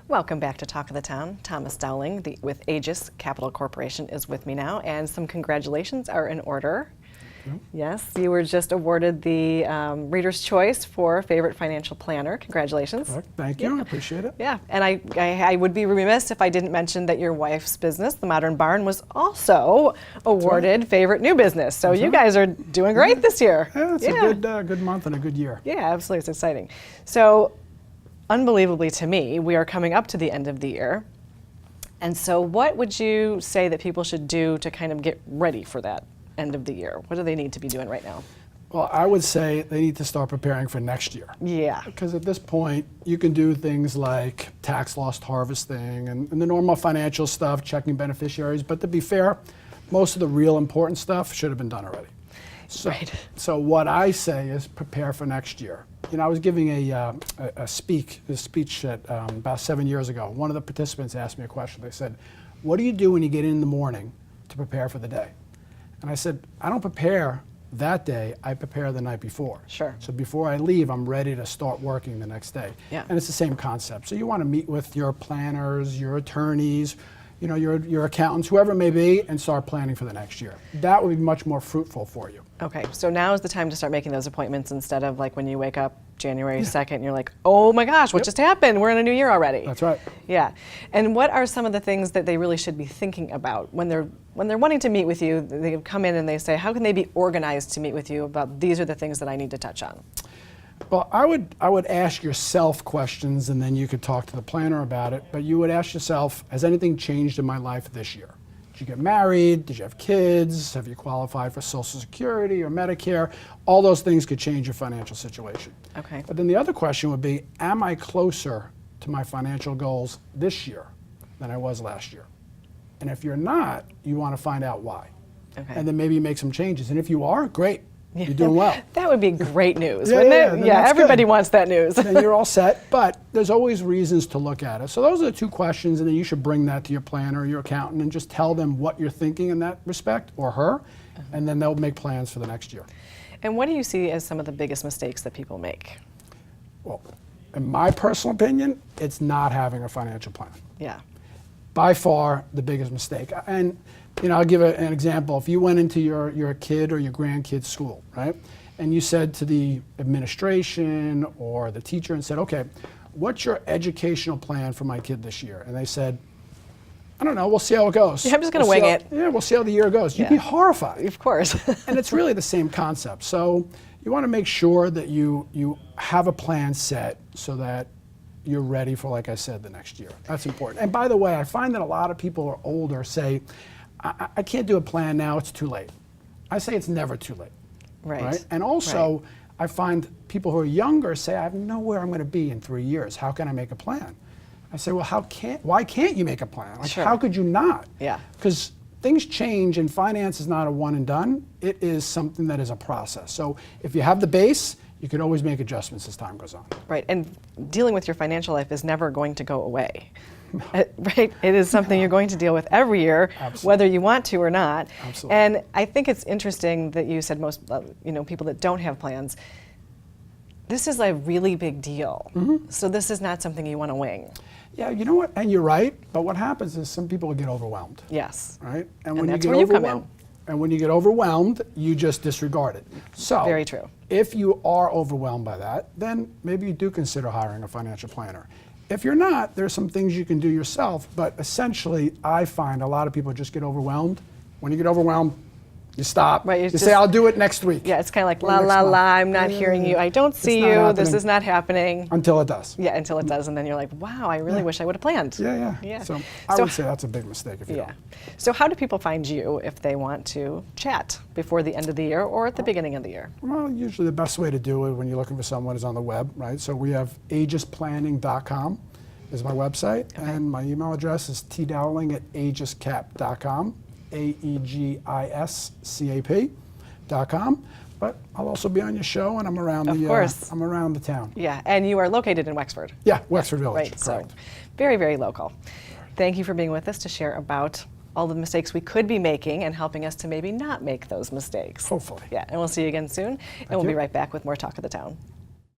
Welcome back to Talk of the Town. Thomas Dowling with Aegis Capital Corporation is with me now, and some congratulations are in order. Yes, you were just awarded the Reader's Choice for Favorite Financial Planner. Congratulations. Thank you. I appreciate it. Yeah, and I would be remiss if I didn't mention that your wife's business, The Modern Barn, was also awarded Favorite New Business. So you guys are doing great this year. Yeah, it's a good month and a good year. Yeah, absolutely. It's exciting. So, unbelievably to me, we are coming up to the end of the year. And so what would you say that people should do to kind of get ready for that end of the year? What do they need to be doing right now? Well, I would say they need to start preparing for next year. Yeah. Because at this point, you can do things like tax loss harvesting and the normal financial stuff, checking beneficiaries. But to be fair, most of the real important stuff should have been done already. So what I say is prepare for next year. You know, I was giving a speech at, about 7 years ago. One of the participants asked me a question. They said, "What do you do when you get in the morning to prepare for the day?" And I said, "I don't prepare that day, I prepare the night before." Sure. So before I leave, I'm ready to start working the next day. Yeah. And it's the same concept. So you want to meet with your planners, your attorneys, you know, your accountants, whoever it may be, and start planning for the next year. That would be much more fruitful for you. Okay, so now is the time to start making those appointments instead of like when you wake up January 2nd and you're like, oh my gosh, what just happened? We're in a new year already. That's right. Yeah. And what are some of the things that they really should be thinking about when they're wanting to meet with you? They come in and they say, how can they be organized to meet with you about these are the things that I need to touch on? Well, I would ask yourself questions, and then you could talk to the planner about it. But you would ask yourself, has anything changed in my life this year? Did you get married? Did you have kids? Have you qualified for Social Security or Medicare? All those things could change your financial situation. Okay. But then the other question would be, am I closer to my financial goals this year than I was last year? And if you're not, you want to find out why. Okay. And then maybe you make some changes. And if you are, great. You're doing well. That would be great news, wouldn't it? Yeah, everybody wants that news. Then you're all set, but there's always reasons to look at it. So those are the two questions, and then you should bring that to your planner or your accountant and just tell them what you're thinking in that respect, or her, and then they'll make plans for the next year. And what do you see as some of the biggest mistakes that people make? Well, in my personal opinion, it's not having a financial plan. Yeah. By far the biggest mistake. And you know, I'll give an example. If you went into your kid or your grandkid's school, right, and you said to the administration or the teacher and said, okay, what's your educational plan for my kid this year? And they said, I don't know, we'll see how it goes. Yeah, I'm just going to wing it. Yeah, we'll see how the year goes. You'd be horrified. Of course. And it's really the same concept. So you want to make sure that you have a plan set so that you're ready for, like I said, the next year. That's important. And by the way, I find that a lot of people are older say, I can't do a plan now, it's too late. I say it's never too late. Right? And also, I find people who are younger say, I know where I'm going to be in 3 years. How can I make a plan? I say, well, why can't you make a plan? Like, how could you not? Yeah. Because things change, and finance is not a one and done. It is something that is a process. So if you have the base, you can always make adjustments as time goes on. Right, and dealing with your financial life is never going to go away. Right, it is something you're going to deal with every year, whether you want to or not. Absolutely. And I think it's interesting that you said most, people that don't have plans. This is a really big deal. So this is not something you want to wing. Yeah, you know what? And you're right. But what happens is some people get overwhelmed. Yes. Right. And when that's where you come in. And when you get overwhelmed, you just disregard it. So very true. If you are overwhelmed by that, then maybe you do consider hiring a financial planner. If you're not, there's some things you can do yourself, but essentially I find a lot of people just get overwhelmed. When you get overwhelmed, you stop. Right, you say, I'll do it next week. Yeah, it's kind of like, la, la, la, I'm not hearing you. I don't see you. This is not happening. Until it does. Yeah, until it does. And then you're like, wow, I really wish I would have planned. Yeah. So I would say that's a big mistake if you don't. So how do people find you if they want to chat before the end of the year or at the beginning of the year? Well, usually the best way to do it when you're looking for someone is on the web, right? So we have aegisplanning.com is my website, and my email address is tdowling@aegiscap.com. AEGISCAP.com. But I'll also be on your show, and I'm around I'm around the town. Yeah, and you are located in Wexford. Yeah, Wexford Village. Right, correct. So very, very local. Thank you for being with us to share about all the mistakes we could be making and helping us to maybe not make those mistakes. Hopefully. Yeah, and we'll see you again soon. And we'll be right back with more Talk of the Town.